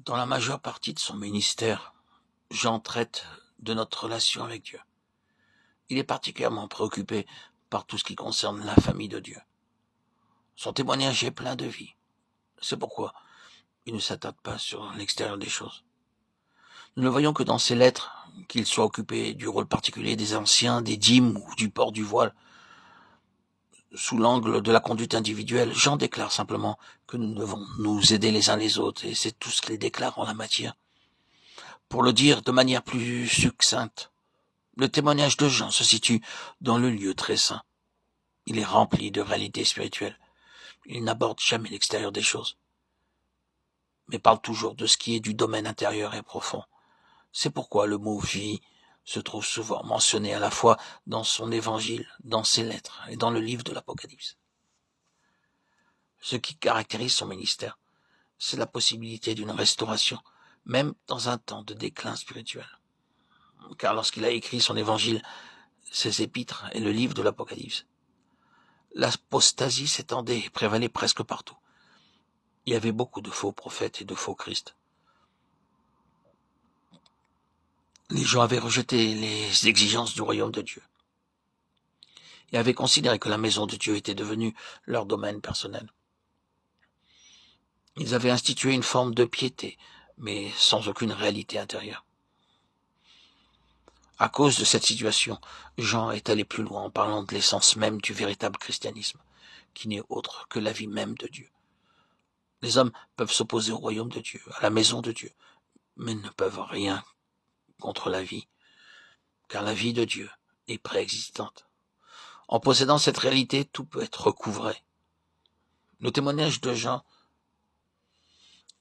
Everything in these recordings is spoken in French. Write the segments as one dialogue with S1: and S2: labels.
S1: Dans la majeure partie de son ministère, Jean traite de notre relation avec Dieu. Il est particulièrement préoccupé par tout ce qui concerne la famille de Dieu. Son témoignage est plein de vie. C'est pourquoi il ne s'attarde pas sur l'extérieur des choses. Nous ne voyons que dans ses lettres, qu'il soit occupé du rôle particulier des anciens, des dîmes ou du port du voile. Sous l'angle de la conduite individuelle, Jean déclare simplement que nous devons nous aider les uns les autres, et c'est tout ce qu'il déclare en la matière. Pour le dire de manière plus succincte, le témoignage de Jean se situe dans le lieu très saint. Il est rempli de réalités spirituelles. Il n'aborde jamais l'extérieur des choses, mais parle toujours de ce qui est du domaine intérieur et profond. C'est pourquoi le mot vie se trouve souvent mentionné à la fois dans son évangile, dans ses lettres et dans le livre de l'Apocalypse. Ce qui caractérise son ministère, c'est la possibilité d'une restauration, même dans un temps de déclin spirituel. Car lorsqu'il a écrit son évangile, ses épîtres et le livre de l'Apocalypse, l'apostasie s'étendait et prévalait presque partout. Il y avait beaucoup de faux prophètes et de faux Christ. Les gens avaient rejeté les exigences du royaume de Dieu et avaient considéré que la maison de Dieu était devenue leur domaine personnel. Ils avaient institué une forme de piété, mais sans aucune réalité intérieure. À cause de cette situation, Jean est allé plus loin en parlant de l'essence même du véritable christianisme, qui n'est autre que la vie même de Dieu. Les hommes peuvent s'opposer au royaume de Dieu, à la maison de Dieu, mais ne peuvent rien contre la vie, car la vie de Dieu est préexistante. En possédant cette réalité, tout peut être recouvré. Le témoignage de Jean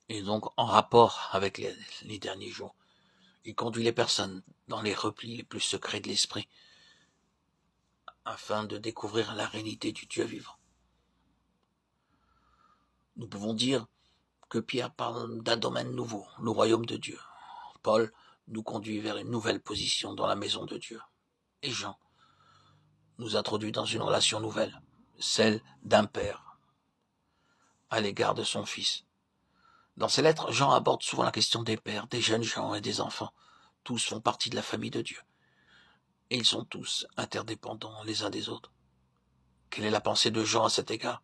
S1: est donc en rapport avec les derniers jours. Il conduit les personnes dans les replis les plus secrets de l'esprit, afin de découvrir la réalité du Dieu vivant. Nous pouvons dire que Pierre parle d'un domaine nouveau, le royaume de Dieu. Paul nous conduit vers une nouvelle position dans la maison de Dieu. Et Jean nous introduit dans une relation nouvelle, celle d'un père à l'égard de son fils. Dans ses lettres, Jean aborde souvent la question des pères, des jeunes gens et des enfants. Tous font partie de la famille de Dieu. Et ils sont tous interdépendants les uns des autres. Quelle est la pensée de Jean à cet égard?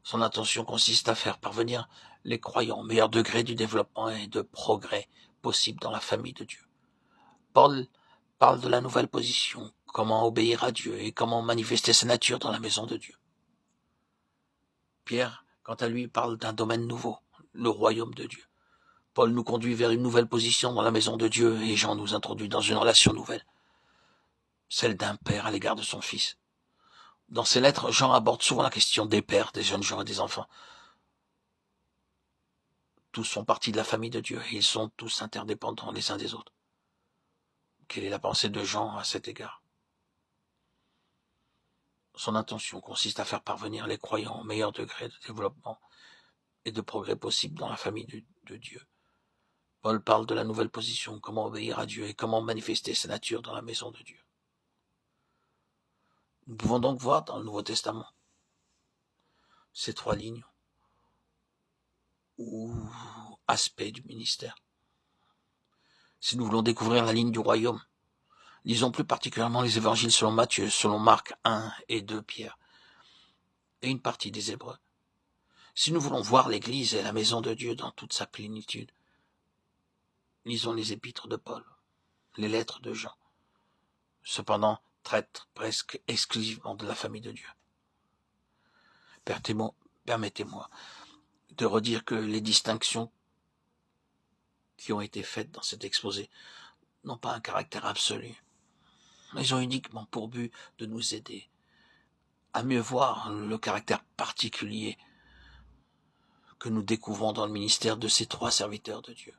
S1: Son intention consiste à faire parvenir les croyants au meilleur degré du développement et de progrès possible dans la famille de Dieu. Paul parle de la nouvelle position, comment obéir à Dieu et comment manifester sa nature dans la maison de Dieu. Pierre, quant à lui, parle d'un domaine nouveau, le royaume de Dieu. Paul nous conduit vers une nouvelle position dans la maison de Dieu et Jean nous introduit dans une relation nouvelle, celle d'un père à l'égard de son fils. Dans ses lettres, Jean aborde souvent la question des pères, des jeunes gens et des enfants. Tous font partie de la famille de Dieu et ils sont tous interdépendants les uns des autres. Quelle est la pensée de Jean à cet égard? Son intention consiste à faire parvenir les croyants au meilleur degré de développement et de progrès possible dans la famille de Dieu. Paul parle de la nouvelle position, comment obéir à Dieu et comment manifester sa nature dans la maison de Dieu. Nous pouvons donc voir dans le Nouveau Testament ces trois lignes ou aspects du ministère. Si nous voulons découvrir la ligne du royaume, lisons plus particulièrement les évangiles selon Matthieu, selon Marc 1 et 2 Pierre, et une partie des Hébreux. Si nous voulons voir l'Église et la maison de Dieu dans toute sa plénitude, lisons les épîtres de Paul, les lettres de Jean. Cependant, traitent presque exclusivement de la famille de Dieu. Permettez-moi de redire que les distinctions qui ont été faites dans cet exposé n'ont pas un caractère absolu. Elles ont uniquement pour but de nous aider à mieux voir le caractère particulier que nous découvrons dans le ministère de ces trois serviteurs de Dieu.